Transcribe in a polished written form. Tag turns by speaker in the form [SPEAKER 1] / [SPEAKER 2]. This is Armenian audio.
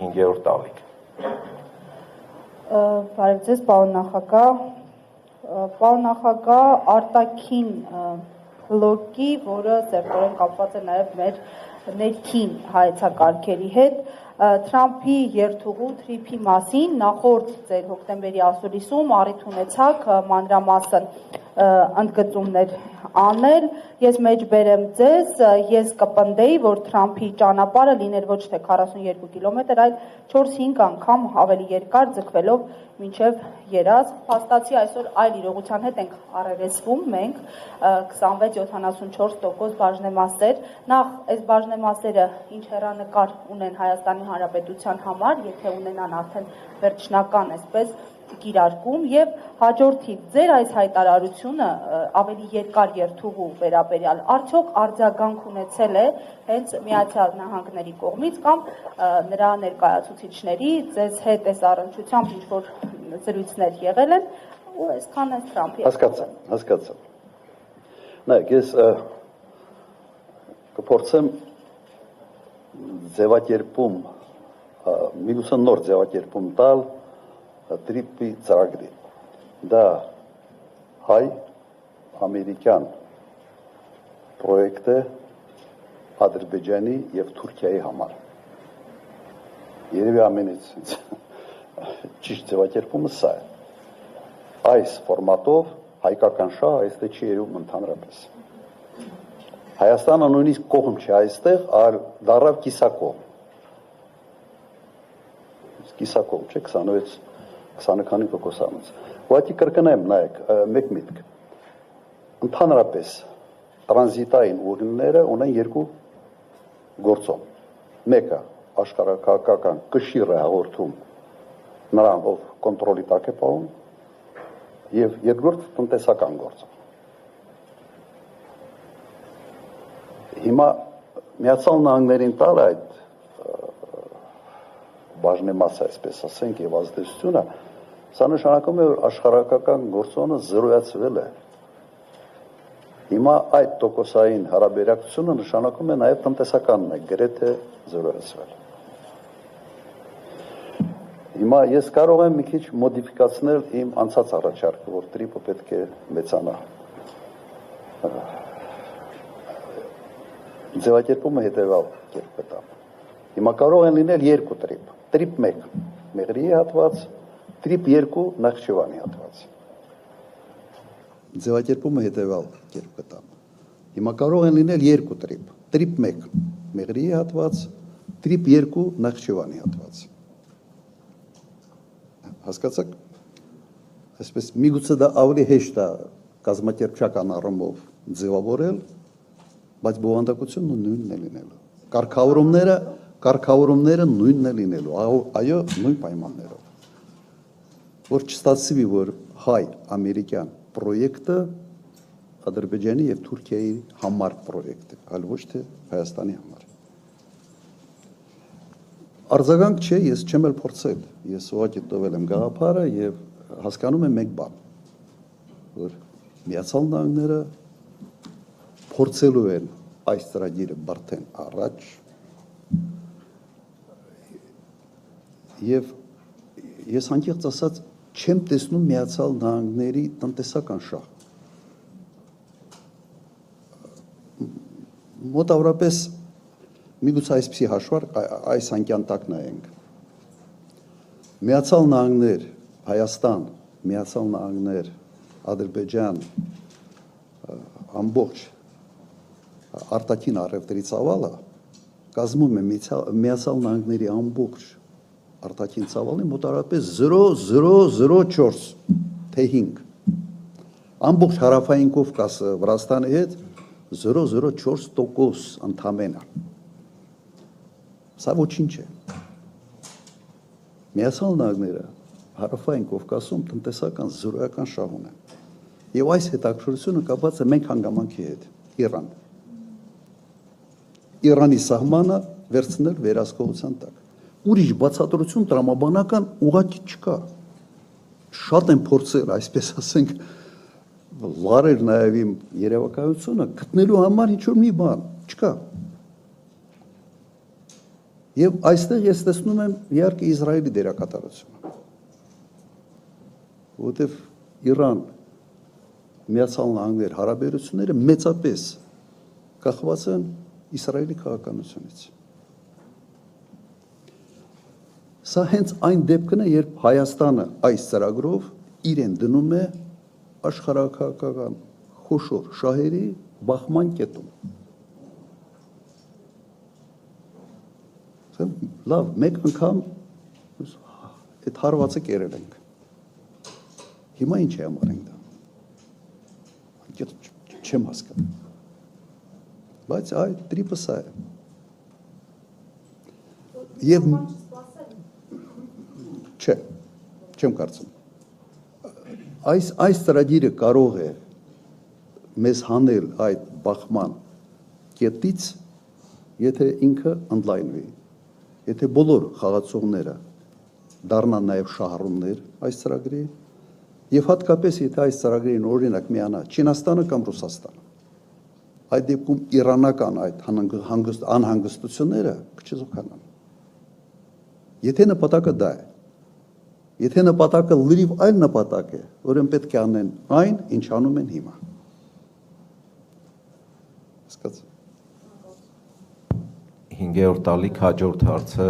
[SPEAKER 1] 5-րդ տալիք։
[SPEAKER 2] Բարև ձեզ, պարոն նախագահ։ Պարոն նախագահ, արտաքին բլոկի, որը սերտորեն կապված է նաև մեր ներքին հայեցակարգերի հետ, Թրամփի երթուղու թրիփի մասին նախորդ ձեր հոկտեմբերի ասուլիսում առիթ ունեցաք մանրամասն ընդգծումներ անել, ես մեջ բերեմ ձեզ, ես կպնդեի, որ Թրամփի ճանապարհը լիներ ոչ թե 42 կիլոմետր, այլ 4-5 անգամ ավելի երկար ձգվելով մինչև երազ, փաստացի այսօր այլ իրողության հետ ենք առերեսվում մենք 26-74% բաժնեմասեր, նախ այս բաժնեմասերը ինչ հեռանկար ունեն Հայաստանի Հանրապետության համար, եթե ունենան արդեն վերջնական այսպես կիրարկում եւ հաջորդիվ ձեր այս հայտարարությունը ավելի երկար երթուղու վերաբերյալ արդյոք արձագանք ունեցել է հենց Միացյալ Նահանգների կողմից կամ նրա ներկայացուցիչների ձեզ հետ այս առնչությամբ ինչ որ զրույցներ եղել են ու այսքան է Թրամփի
[SPEAKER 3] հասկացա նայեք ես կփորձեմ ձևակերպում մինուսը նոր ձևակերպում տալ Տրիպի ծրագրի դա հայ-ամերիկյան պրոյեկտ է Ադրբեջանի եւ Թուրքիայի համար երևի ամենից ճիշտ ձևակերպումը սա է այս ֆորմատով հայկական շահ այստեղ չի երևում ընդհանրապես Հայաստանը նույնիսկ կողմ չի այստեղ այլ դառավ կիսակողմ չէ 26 քանի տոկոսանոց ուղղակի կրկնեմ նայեք մեկ միտք ընդհանրապես տրանզիտային ուղիները ունեն երկու գործոն մեկը աշխարհակահաղական կշիռ է հաղորդում նրան ով կոնտրոլի տակ է պահում եւ երկրորդ տնտեսական գործոն հիմա Միացյալ Նահանգներին տալ այդ բաժնեմասը այսպես ասենք եւ ազդեցությունը սա նշանակում է որ աշխարհակական գործոնը զրոյացվել է հիմա այդ տոկոսային հարաբերակցությունը նշանակում է նաեւ տնտեսականն է գրեթե զրոյացվել հիմա ես կարող եմ մի քիչ մոդիֆիկացնել իմ անցած առաջարկը որ տրիպը պետք է մեծանա ձևակերպումը հետեւալ կերպ է տա հիմա կարող են լինել երկու տրիպ տրիպ 1 Մեղրիի հատված տրիպ 2 Նախճիվանի հատված ձևակերպումը հետևալ կերպ կտամ հիմա կարող են լինել երկու տրիպ 1 Մեղրիի հատված տրիպ 2 Նախճիվանի հատված հասկացաք այսպես միգուցե դա ավելի հեշտ է կազմակերպչական առումով ձևավորել բայց բովանդակությունը նույնն է լինելու կարգավորումները նույնն է լինելու, այո, նույն պայմաններով, որ չստացվի, որ հայ-ամերիկյան պրոյեկտը Ադրբեջանի եւ Թուրքիայի համար պրոյեկտ է, այլ ոչ թե Հայաստանի համար։ Արձագանք չէ, ես չեմ էլ փորձել, ես ուղղակի տվել եմ գաղափարը եւ հասկանում եմ մեկ բան, որ Միացյալ Նահանգները փորձելու են այս ծրագիրը բրթեն առաջ Եվ ես անկեղծ ասած չեմ տեսնում Միացյալ Նահանգների տնտեսական շահ։ Մոտավորապես միգուցե այսպիսի հաշվարկ այս անկյան տակ նայենք։ Միացյալ Նահանգներ, Հայաստան, Միացյալ Նահանգներ, Ադրբեջան, ամբողջ արտաքին առևտրի ծավալը կազմում է Միացյալ Նահանգների ամբողջ արտաքին ծավալի մոտավորապես 0.004 թե 5 ամբողջ հարավային Կովկասը Վրաստանի հետ 0.04% ընդամենը սա ոչինչ է Միացյալ Նահանգները հարավային Կովկասում տնտեսական զրոյական շահ ունեն եւ այս հետաքրքրությունը կապված է մենք հանգամանքի հետ Իրանի սահմանը վերցնել վերահսկողության տակ ուրիշ բացատրություն տրամաբանական ուղղակի չկա շատ են փորձել այսպես ասենք լարել նաև իմ երևակայությունը գտնելու համար ինչ որ մի բան չկա Եվ այստեղ ես տեսնում եմ իհարկե Իսրայելի դերակատարությունը, որովհետև Իրան Միացյալ Նահանգներ հարաբերությունները մեծապես կախված են Իսրայելի քաղաքականությունից։ Սա հենց այն դեպքն է, երբ Հայաստանը այս ծրագրով իրեն դնում է աշխարհակաղակական խոշոր շահերի բախման կետում։ Լավ, մեկ անգամ այդ հարվածը կերել ենք։ Հիմա ինչ է համար ենք դա։ Չեմ հասկանում։ Բայց այ տրիպը սա է։ Եվ չեմ կարծում։ Այս ծրագիրը կարող է մեզ հանել այդ բախման կետից, եթե ինքը ընդլայնվի, եթե բոլոր խաղացողները դառնան նաև շահառուներ այս ծրագրի, եւ հատկապես եթե այս ծրագրին օրինակ միանա Չինաստանը կամ Ռուսաստանը, այդ դեպքում իրանական այդ անհանգստությունները կչեզոքանան։ Եթե նպատակը դա է, եթե նպատակը լրիվ այլ նպատակ է, ուրեմն պետք է անեն այն, ինչ անում են հիմա։ Հասկացա։
[SPEAKER 1] 5-րդ տալիք հաջորդ հարցը